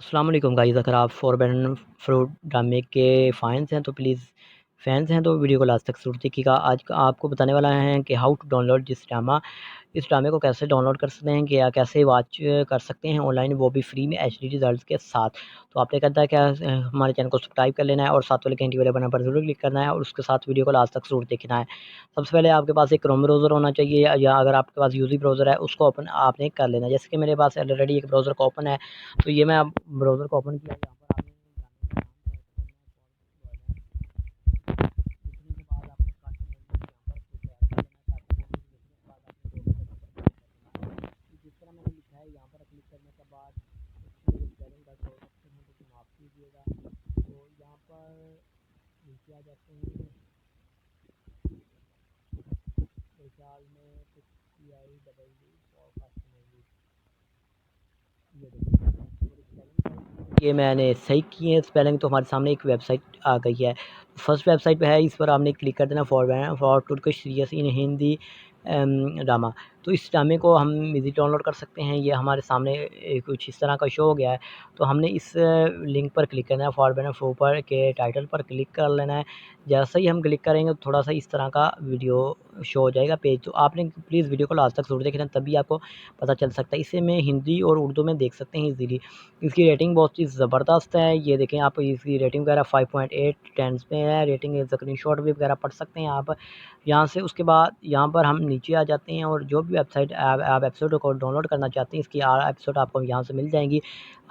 अस्सलाम वालेकुम गाइस, अगर आप फॉरबिडन फ्रूट ड्रामे के फैंस हैं तो वीडियो को लास्ट तक ज़रूर देखिएगा। आज आपको बताने वाला है कि हाउ टू डाउनलोड इस ड्रामे को कैसे डाउनलोड कर सकते हैं कि या कैसे वॉच कर सकते हैं ऑनलाइन, वो भी फ्री में एचडी रिजल्ट्स के साथ। तो आपने करना है क्या, हमारे चैनल को सब्सक्राइब कर लेना है और साथ वाले घंटी वाले बटन पर ज़रूर क्लिक करना है और उसके साथ वीडियो को लास्ट तक ज़रूर देखना है। सबसे पहले आपके पास एक क्रोम ब्राउज़र होना चाहिए या अगर आपके पास यूज़ी ब्राउज़र है उसको ओपन आपने कर लेना है। जैसे कि मेरे पास ऑलरेडी एक ब्राउज़र को ओपन है, तो ये मैं अब ब्राउज़र को ओपन किया। जिस तरह मैंने लिखा है यहाँ पर क्लिक करने के बाद स्पेलिंग का शो ऑप्शन है तो माफ़ कीजिएगा। तो यहाँ पर नीचे आ जाते हैं, विशाल में कुछ CIDD और कस्टमर, ये देखिए ये मैंने सही की है स्पेलिंग, तो हमारे सामने एक वेबसाइट आ गई है। फर्स्ट वेबसाइट पे है, इस पर आपने क्लिक कर देना for Turkish series in Hindi drama. तो इस ड्रामे को हम इज़ी डाउनलोड कर सकते हैं। ये हमारे सामने कुछ इस तरह का शो हो गया है। तो हमने इस लिंक पर क्लिक करना है, फॉरबिडन फ्रूट पर के टाइटल पर क्लिक कर लेना है। जैसे ही हम क्लिक करेंगे तो थोड़ा सा इस तरह का वीडियो शो हो जाएगा पेज। तो आपने प्लीज़ वीडियो को लास्ट तक ज़रूर देखना, तभी आपको पता चल सकता है। इसे मैं हिंदी और उर्दू में देख सकते हैं ईज़िली। इसकी रेटिंग बहुत ही ज़बरदस्त है। ये देखें, आप इसकी रेटिंग वगैरह 5.8 टेंस पे है रेटिंग। स्क्रीनशॉट भी वगैरह पढ़ सकते हैं आप यहाँ से। उसके बाद यहाँ पर हम नीचे आ जाते हैं और जो भी वेबसाइट आप एपिसोड को डाउनलोड करना चाहते हैं, इसकी एपिसोड आपको यहाँ से मिल जाएंगी।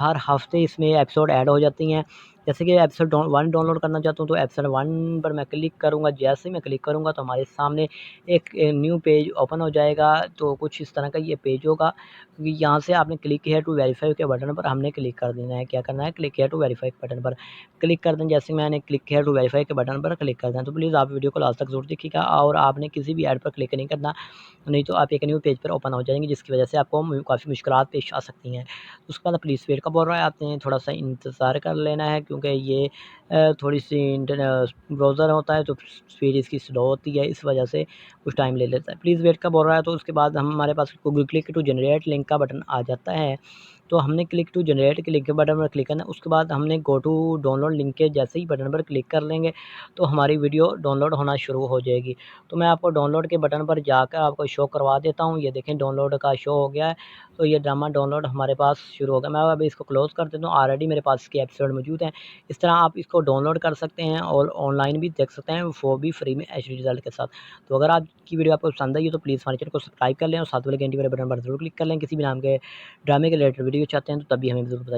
हर हफ्ते इसमें एपिसोड ऐड हो जाती हैं। जैसे कि एपिसोड 1 डाउनलोड करना चाहता हूँ तो एपिसोड 1 पर मैं क्लिक करूँगा। जैसे ही मैं क्लिक करूँगा तो हमारे सामने एक न्यू पेज ओपन हो जाएगा। तो कुछ इस तरह का ये पेज होगा। यहाँ से आपने क्लिक हियर टू वेरीफाई के बटन पर हमने क्लिक कर देना है। क्या करना है, क्लिक हियर टू वेरीफाई के बटन पर क्लिक कर दें। जैसे मैंने क्लिक हियर टू वेरीफाई के बटन पर क्लिक कर दें, तो प्लीज़ आप वीडियो को लास्ट तक ज़रूर देखिएगा और आपने किसी भी ऐड पर क्लिक नहीं करना, नहीं तो आप एक न्यू पेज पर ओपन हो जाएंगे, जिसकी वजह से आपको काफ़ी मुश्किलात पेश आ सकती हैं। उसके बाद प्लीज़ वेट का बोल रहा है, आपने थोड़ा सा इंतज़ार कर लेना है, क्योंकि ये थोड़ी सी ब्राउज़र होता है तो स्पीड इसकी स्लो होती है, इस वजह से कुछ टाइम ले लेता है। प्लीज़ वेट का बोल रहा है। तो उसके बाद हमारे पास Google click to generate link का बटन आ जाता है। तो हमने क्लिक टू जनरेट के लिंक के बटन पर क्लिक करना है। उसके बाद हमने गो टू डाउनलोड लिंक के जैसे ही बटन पर क्लिक कर लेंगे तो हमारी वीडियो डाउनलोड होना शुरू हो जाएगी। तो मैं आपको डाउनलोड के बटन पर जाकर आपको शो करवा देता हूँ। ये देखें, डाउनलोड का शो हो गया है। तो ये ड्रामा डाउनलोड हमारे पास शुरू हो गया। मैं अभी इसको क्लोज़ कर देता हूँ। ऑलरेडी मेरे पास इसके एपिसोड मौजूद हैं। इस तरह आप इसको डाउनलोड कर सकते हैं और ऑनलाइन भी देख सकते हैं, वो भी फ्री में एचडी रिजल्ट के साथ। तो अगर आज की वीडियो आपको पसंद आई हो तो प्लीज़ हमारे चैनल को सब्सक्राइब कर लें और साथ वाले घंटी वाले बटन पर ज़रूर क्लिक कर लें। किसी भी नाम के ड्रामे के रिलेटेड वीडियो चाहते हैं तो तभी हमें ज़रूर बताइए।